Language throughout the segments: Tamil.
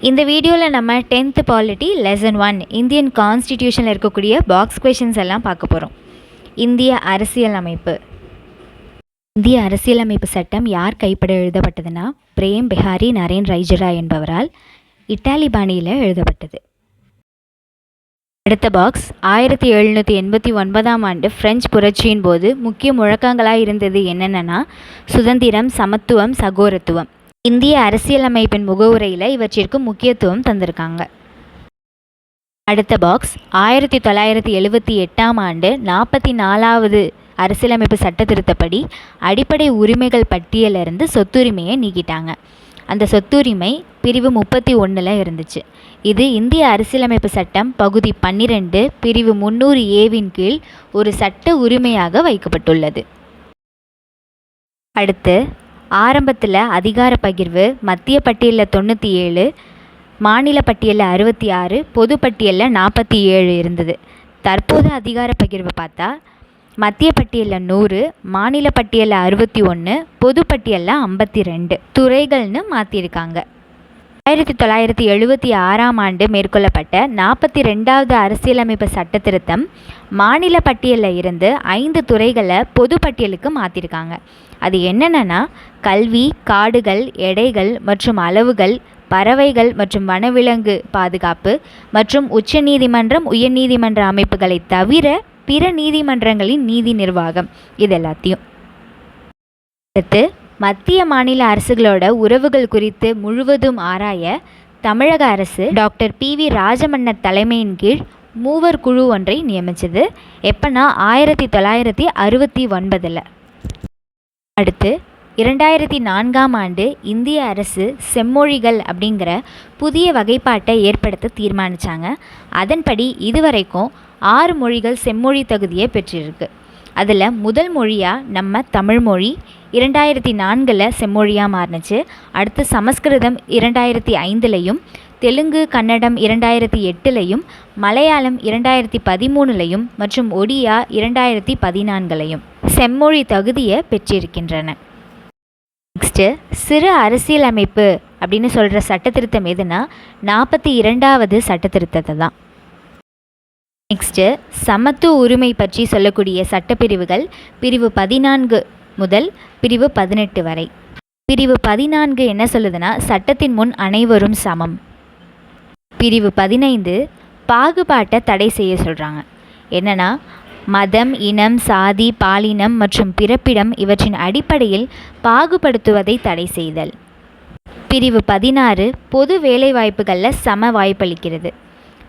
இந்த வீடியோவில் நம்ம 10th பாலிட்டி லெசன் 1 இந்தியன் கான்ஸ்டிடியூஷனில் இருக்கக்கூடிய பாக்ஸ் கொஷின்ஸ் எல்லாம் பார்க்க போகிறோம். இந்திய அரசியலமைப்பு. இந்திய அரசியலமைப்பு சட்டம் யார் கைப்பட எழுதப்பட்டதுன்னா பிரேம் பிஹாரி நரேன் ரைஜரா என்பவரால் இட்டாலி பாணியில் எழுதப்பட்டது. அடுத்த பாக்ஸ் 1789ஆம் ஆண்டு பிரெஞ்சு புரட்சியின் போது முக்கிய முழக்கங்களாக இருந்தது என்னென்னா சுதந்திரம், சமத்துவம், சகோதரத்துவம். இந்திய அரசியலமைப்பின் முகவுரையில் இவற்றிற்கு முக்கியத்துவம் தந்திருக்காங்க. அடுத்த பாக்ஸ் 1978ஆம் ஆண்டு 44வது அரசியலமைப்பு சட்ட திருத்தப்படி அடிப்படை உரிமைகள் பட்டியலிருந்து சொத்துரிமையை நீக்கிட்டாங்க. அந்த சொத்துரிமை பிரிவு 31 இருந்துச்சு. இது இந்திய அரசியலமைப்பு சட்டம் பகுதி 12 பிரிவு 300A கீழ் ஒரு சட்ட உரிமையாக வைக்கப்பட்டுள்ளது. அடுத்து ஆரம்பத்தில் அதிகார பகிர்வு மத்திய பட்டியலில் 97, மாநில பட்டியலில் 66, பொது பட்டியலில் 47 இருந்தது. தற்போது அதிகார பகிர்வு பார்த்தா மத்திய பட்டியலில் 100, மாநில பட்டியலில் 61, பொது பட்டியலில் 52 துறைகள்னு மாற்றிருக்காங்க. 1976ஆம் ஆண்டு மேற்கொள்ளப்பட்ட 42வது அரசியலமைப்பு சட்ட திருத்தம் மாநில பட்டியலில் இருந்து 5 துறைகளை பொது பட்டியலுக்கு மாற்றிருக்காங்க. அது என்னென்னா கல்வி, காடுகள், எடைகள் மற்றும் அளவுகள், பறவைகள் மற்றும் வனவிலங்கு பாதுகாப்பு மற்றும் உச்சநீதிமன்றம், உயர்நீதிமன்ற அமைப்புகளை தவிர பிற நீதிமன்றங்களின் நீதி நிர்வாகம், இது எல்லாத்தையும். அடுத்து மத்திய மாநில அரசுகளோட உறவுகள் குறித்து முழுவதும் ஆராய தமிழக அரசு டாக்டர் PV ராஜமன்னர் தலைமையின் கீழ் 3 குழு ஒன்றை நியமித்தது. எப்போனா 1969. அடுத்து 2004ஆம் ஆண்டு இந்திய அரசு செம்மொழிகள் அப்படிங்கிற புதிய வகைப்பாட்டை ஏற்படுத்த தீர்மானித்தாங்க. அதன்படி இதுவரைக்கும் 6 மொழிகள் செம்மொழி தகுதியை பெற்றிருக்கு. அதில் முதல் மொழியாக நம்ம தமிழ்மொழி 2004 செம்மொழியாக மாறினுச்சு. அடுத்து சமஸ்கிருதம் 2005, தெலுங்கு, கன்னடம் 2008, மலையாளம் 2013 மற்றும் ஒடியா 2014 செம்மொழி தகுதியை பெற்றிருக்கின்றன. நெக்ஸ்ட்டு சிறு அரசியலமைப்பு அப்படின்னு சொல்கிற சட்ட திருத்தம் எதுனா 42வது சட்ட திருத்தத்தை தான். நெக்ஸ்ட்டு சமத்துவ உரிமை பற்றி சொல்லக்கூடிய சட்டப்பிரிவுகள் பிரிவு 14 முதல் பிரிவு 18 வரை. பிரிவு 14 என்ன சொல்லுதுன்னா சட்டத்தின் முன் அனைவரும் சமம். பிரிவு 15 பாகுபாட்டை தடை செய்ய சொல்கிறாங்க. என்னென்னா மதம், இனம், சாதி, பாலினம் மற்றும் பிறப்பிடம் இவற்றின் அடிப்படையில் பாகுபடுத்துவதை தடை செய்தல். பிரிவு 16 பொது வேலைவாய்ப்புகளில் சம வாய்ப்பளிக்கிறது.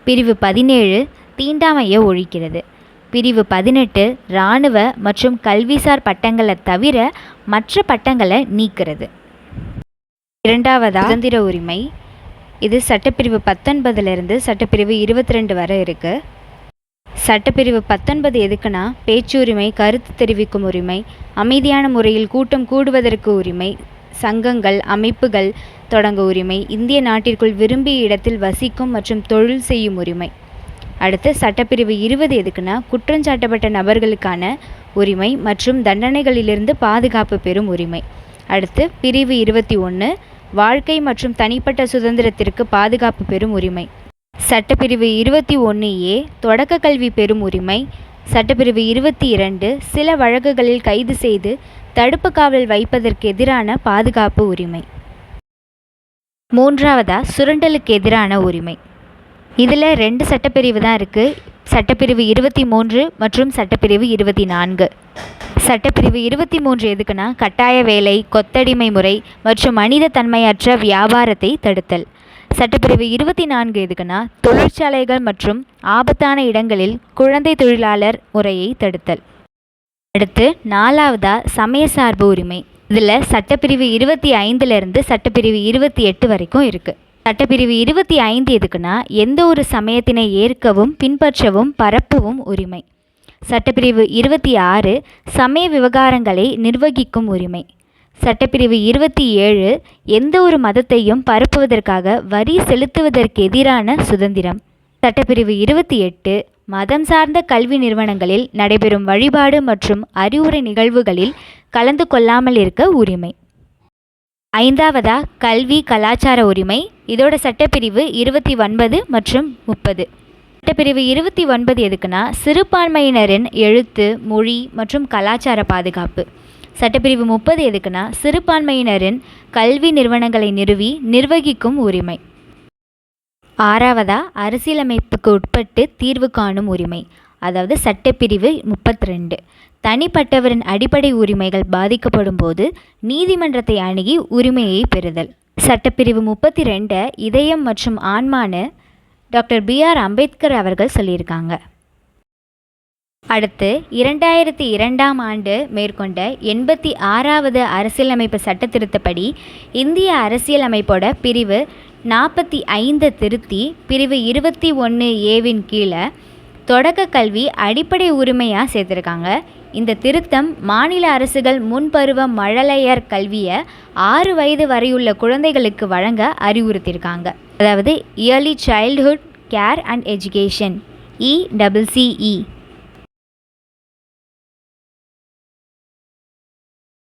பிரிவு 17 தீண்டாமையை ஒழிக்கிறது. பிரிவு 18 இராணுவ மற்றும் கல்விசார் பட்டங்களை தவிர மற்ற பட்டங்களை நீக்கிறது. இரண்டாவதா சுதந்திர உரிமை. இது சட்டப்பிரிவு 19 சட்டப்பிரிவு 22 வரை இருக்குது. சட்டப்பிரிவு 19 எதுக்குன்னா பேச்சுரிமை, கருத்து தெரிவிக்கும் உரிமை, அமைதியான முறையில் கூட்டம் கூடுவதற்கு உரிமை, சங்கங்கள், அமைப்புகள் தொடங்க உரிமை, இந்திய நாட்டிற்குள் விரும்பிய இடத்தில் வசிக்கும் மற்றும் தொழில் செய்யும் உரிமை. அடுத்து சட்டப்பிரிவு 20 எதுக்குன்னா குற்றஞ்சாட்டப்பட்ட நபர்களுக்கான உரிமை மற்றும் தண்டனைகளிலிருந்து பாதுகாப்பு பெறும் உரிமை. அடுத்து பிரிவு 21 வாழ்க்கை மற்றும் தனிப்பட்ட சுதந்திரத்திற்கு பாதுகாப்பு பெறும் உரிமை. சட்டப்பிரிவு 21A தொடக்க கல்வி பெறும் உரிமை. சட்டப்பிரிவு 22 சில வழக்குகளில் கைது செய்து தடுப்பு காவல் வைப்பதற்கு எதிரான பாதுகாப்பு உரிமை. மூன்றாவதா சுரண்டலுக்கு எதிரான உரிமை. இதில் 2 சட்டப்பிரிவு தான் இருக்குது. சட்டப்பிரிவு 23 மற்றும் சட்டப்பிரிவு 24. சட்டப்பிரிவு 23 எதுக்குன்னா கட்டாய வேலை, கொத்தடிமை முறை மற்றும் மனித தன்மையற்ற வியாபாரத்தை தடுத்தல். சட்டப்பிரிவு 24 எதுக்குன்னா தொழிற்சாலைகள் மற்றும் ஆபத்தான இடங்களில் குழந்தை தொழிலாளர் முறையை தடுத்தல். அடுத்து 4வதா சமய சார்பு உரிமை. இதில் சட்டப்பிரிவு 25 சட்டப்பிரிவு 28 வரைக்கும் இருக்குது. சட்டப்பிரிவு 25 எதுக்குன்னா எந்த ஒரு சமயத்தினை ஏற்கவும் பின்பற்றவும் பரப்பவும் உரிமை. சட்டப்பிரிவு 26 சமய விவகாரங்களை நிர்வகிக்கும் உரிமை. சட்டப்பிரிவு 27 எந்த ஒரு மதத்தையும் பரப்புவதற்காக வரி செலுத்துவதற்கு எதிரான சுதந்திரம். சட்டப்பிரிவு 28 மதம் சார்ந்த கல்வி நிறுவனங்களில் நடைபெறும் வழிபாடு மற்றும் அறிவுரை நிகழ்வுகளில் கலந்து கொள்ளாமல் இருக்க உரிமை. 5வதாக கல்வி கலாச்சார உரிமை. இதோட சட்டப்பிரிவு 29 மற்றும் 30. சட்டப்பிரிவு 29 எதுக்குன்னா சிறுபான்மையினரின் எழுத்து, மொழி மற்றும் கலாச்சார பாதுகாப்பு. சட்டப்பிரிவு 30 எதுக்குன்னா சிறுபான்மையினரின் கல்வி நிறுவனங்களை நிறுவி நிர்வகிக்கும் உரிமை. 6வதாக அரசியலமைப்புக்கு உட்பட்டு தீர்வு காணும் உரிமை, அதாவது சட்டப்பிரிவு 32. தனிப்பட்டவரின் அடிப்படை உரிமைகள் பாதிக்கப்படும் போது நீதிமன்றத்தை அணுகி உரிமையை பெறுதல். சட்டப்பிரிவு 32 இதயம் மற்றும் ஆன்மான்னு டாக்டர் BR அம்பேத்கர் அவர்கள் சொல்லியிருக்காங்க. அடுத்து 2002ஆம் ஆண்டு மேற்கொண்ட 86வது அரசியலமைப்பு சட்ட திருத்தப்படி இந்திய அரசியலமைப்போட பிரிவு 45 திருத்தி பிரிவு 21A கீழே தொடக்க கல்வி அடிப்படை உரிமையாக சேர்த்துருக்காங்க. இந்த திருத்தம் மாநில அரசுகள் முன்பருவ மழலையர் கல்வியை 6 வயது வரையுள்ள குழந்தைகளுக்கு வழங்க அறிவுறுத்தியிருக்காங்க. அதாவது early childhood care and education ECCE.